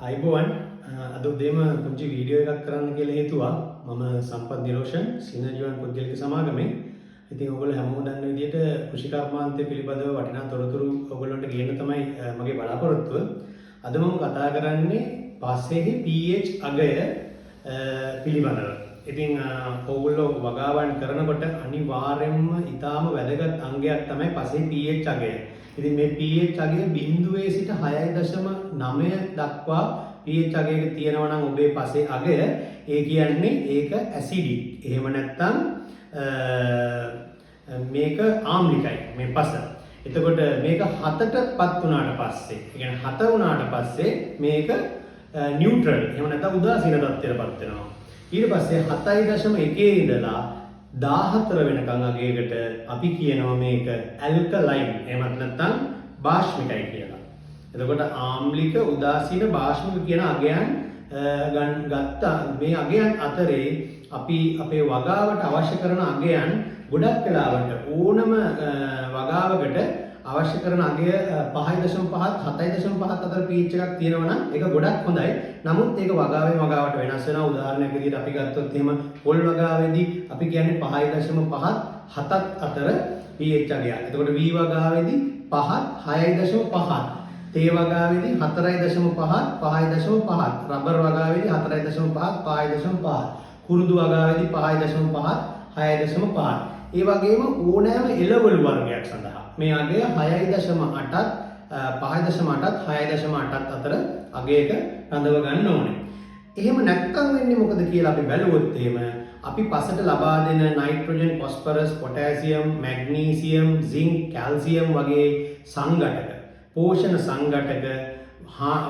අයිබෝවන් අද උදේම පුංචි වීඩියෝ එකක් කරන්න කියලා හේතුවා මම සම්පත් නිරෝෂන් සිනජීවන් පුද්ගලික සමාගමේ. ඉතින් ඔයගොල්ලෝ හැමෝම දන්න විදිහට කෘෂිකර්මාන්තය පිළිබඳව වටිනා තොරතුරු ඔයගොල්ලන්ට ගේන්න තමයි මගේ බලාපොරොත්තුව. අද මම කතා කරන්නේ පස්සේහි pH අගය පිළිබඳව. ඉතින් ඔයගොල්ලෝ වගාවන් කරනකොට අනිවාර්යයෙන්ම ඊටාම වැදගත් අංගයක් තමයි පස්සේ pH අගය. ඉතින් මේ pH අගය බිඳුවේ සිට 6.9 දක්වා pH අගයක තියෙනවා නම් ඔබේ පස්සේ අගය ඒ කියන්නේ ඒක ඇසිඩික්. එහෙම නැත්නම් මේක ආම්ලිකයි මේ පස. එතකොට මේක 7ටපත් වුණාට පස්සේ, ඒ කියන්නේ 7 වුණාට පස්සේ මේක නියුට්‍රල් එහෙම නැත්නම් උදාසීන තත්ත්වයටපත් වෙනවා. ඊට පස්සේ 7.1 ඉඳලා 14 වෙනකන් අගයකට අපි කියනවා මේක ඇල්කලයින් එහෙමත් නැත්නම් බාෂ්මිකයි කියලා. එතකොට ආම්ලික උදාසීන බාෂ්මික කියන අගයන් ගත්තා. මේ අගයන් අතරේ අපි අපේ වගාවට අවශ්‍ය කරන අගයන් ගොඩක් වෙලාවට ඕනම වගාවකට අවශ්‍ය කරන අගය 5.5 7.5 අතර pH එකක් තියෙනවා නම් ඒක ගොඩක් හොඳයි. නමුත් ඒක වගාවෙන් වගාවට වෙනස් වෙනවා. උදාහරණයක් විදිහට අපි ගත්තොත් එහෙම පොල් වගාවේදී අපි කියන්නේ 5.5 7ත් අතර pH අගය. එතකොට V වගාවේදී 5 6.5 තේ වගාවේදී 4.5 5.5 රබර් වගාවේදී 4.5 5.5 කුරුදු වගාවේදී 5.5 6.5 ඒ වගේම ඕනෑම එළවලු වර්ගයක් සඳහා මේ අගය 6.8ත් 5.8ත් 6.8ත් අතර අගයක රඳව ගන්න ඕනේ. එහෙම නැත්නම් වෙන්නේ මොකද කියලා අපි බැලුවොත් එහෙම අපි පසට ලබා දෙන nitrogen, phosphorus, potassium, magnesium, zinc, calcium වගේ සංඝටක, පෝෂණ සංඝටක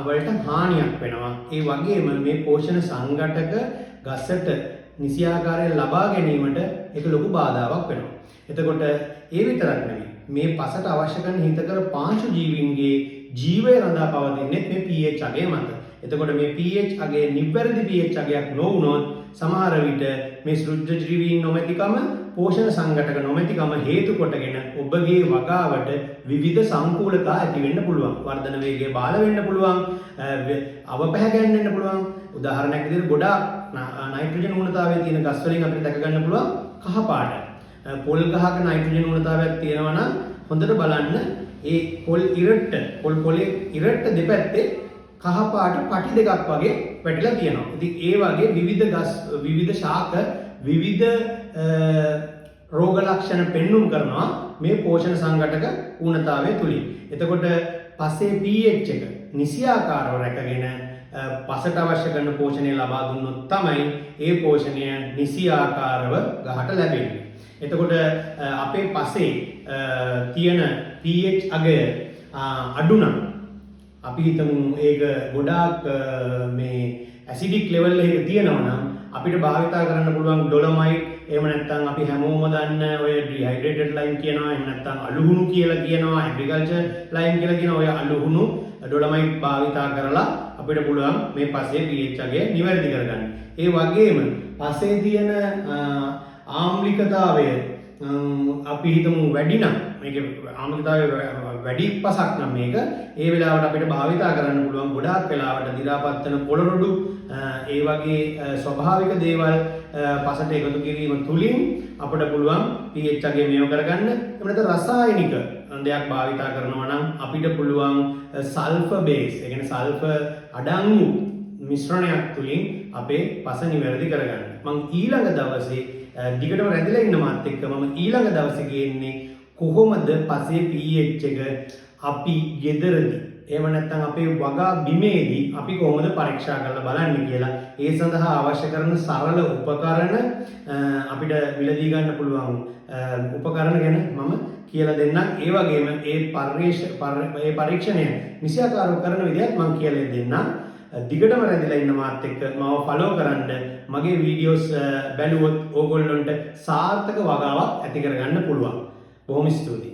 වලට හානියක් වෙනවා. ඒ වගේම මේ පෝෂණ සංඝටක ගසට නිසියාකාරයෙන් ලබා ගැනීමට ඒක ලොකු බාධාවක් වෙනවා. එතකොට ඒ විතරක් නෙවෙයි මේ පසට අවශ්‍ය කරන හිතකර පාංශු ජීවීන්ගේ ජීවය රඳා පවතින්නේ මේ pH අගය මත. එතකොට මේ pH අගය නිවැරදි pH අගයක් නොවුනොත් සමහර විට මේ සෘජ්‍ය ජීවීන් නොමැතිකම, පෝෂණ සංඝටක නොමැතිකම හේතු කොටගෙන ඔබගේ වගාවට විවිධ සංකූලතා ඇති වෙන්න පුළුවන්. වර්ධන වේගය බාල වෙන්න පුළුවන්, අවපැහැ ගන්නන්න පුළුවන්. උදාහරණයක් විදිහට ගොඩාක් නයිට්‍රජන් ඌනතාවයේ තියෙන ගස් වලින් අපිට දැක ගන්න පුළුවන් කහ පාට. පොල් ගහක නයිට්‍රජන් ඌනතාවයක් තියෙනවා නම් හොඳට බලන්න ඒ පොලේ ඉරට්ට දෙපැත්තේ කහ පාට පටි දෙකක් වගේ වැටිලා තියෙනවා. ඉතින් ඒ වගේ විවිධ ගස්, විවිධ ශාක, විවිධ රෝග ලක්ෂණ පෙන්눔 කරනවා මේ පෝෂණ සංඝටක ඌනතාවය තුලින්. එතකොට පස්සේ pH එක නිසියාකාරව රැකගෙන පසට අවශ්‍ය කරන පෝෂණය ලබා දුන්නොත් තමයි ඒ පෝෂණය නිසියාකාරව ගහට ලැබෙන්නේ. එතකොට අපේ පසේ තියෙන pH අගය අඩු නම් අපි හිතමු ඒක ගොඩාක් මේ ඇසිඩික් ලෙවල් එකක තියෙනවා නම් අපිට භාවිතා කරන්න පුළුවන් ඩොලොමයිට්, එහෙම නැත්නම් අපි හැමෝම දන්න ඔය ඩිහයිඩ්‍රේටඩ් ලයිම් කියනවා, එහෙම නැත්නම් අලුහුණු කියලා කියනවා, ඇග්‍රිකල්චර් ලයිම් කියලා කියනවා. ඔය අලුහුණු ඩොලොමයිට් භාවිතා කරලා අපිට පුළුවන් මේ පසේ pH අගය නිවැරදි කරගන්න. ඒ වගේම පසේ තියෙන ආම්ලිකතාවය අපි හිතමු වැඩි නම්, මේක ආම්ලිකතාවය වැඩි පසක් නම් මේක ඒ වෙලාවට අපිට භාවිතා කරන්න පුළුවන්. ගොඩාක් වෙලාවට දි รา පත් වෙන පොළොරොඩු ඒ වගේ ස්වභාවික දේවල් පසට එකතු කිරීම තුලින් අපිට පුළුවන් pH අගය මේව කරගන්න. එහෙම නැත්නම් රසායනික දෙයක් භාවිතා කරනවා නම් අපිට පුළුවන් සල්ෆර් බේස්, ඒ කියන්නේ සල්ෆර් අඩංගු මිශ්‍රණයක් තුලින් අපේ පස නිවැරදි කරගන්න. මම ඊළඟ දවසේ දිගටම රැඳිලා ඉන්න මාත් එක්ක මම ඊළඟ දවසේ ගේන්නේ කොහොමද පසේ pH එක අපි ගෙදරදී එහෙම නැත්නම් අපේ වගා බිමේදී අපි කොහොමද පරීක්ෂා කරලා බලන්නේ කියලා. ඒ සඳහා අවශ්‍ය කරන සරල උපකරණ අපිට මිලදී ගන්න පුළුවන් උපකරණ ගැන මම කියලා දෙන්නම්. ඒ වගේම ඒ පරීක්ෂණය නිසියාකාරව කරන විදිහත් මම කියලා දෙන්නම්. දිගටම රැඳිලා ඉන්න මාත් එක්ක මාව ෆලෝ කරන්න. මගේ වීඩියෝස් බැලුවොත් ඕගොල්ලන්ට සාර්ථක වගාවක් ඇති කරගන්න පුළුවන්. බොහොම ස්තුතියි.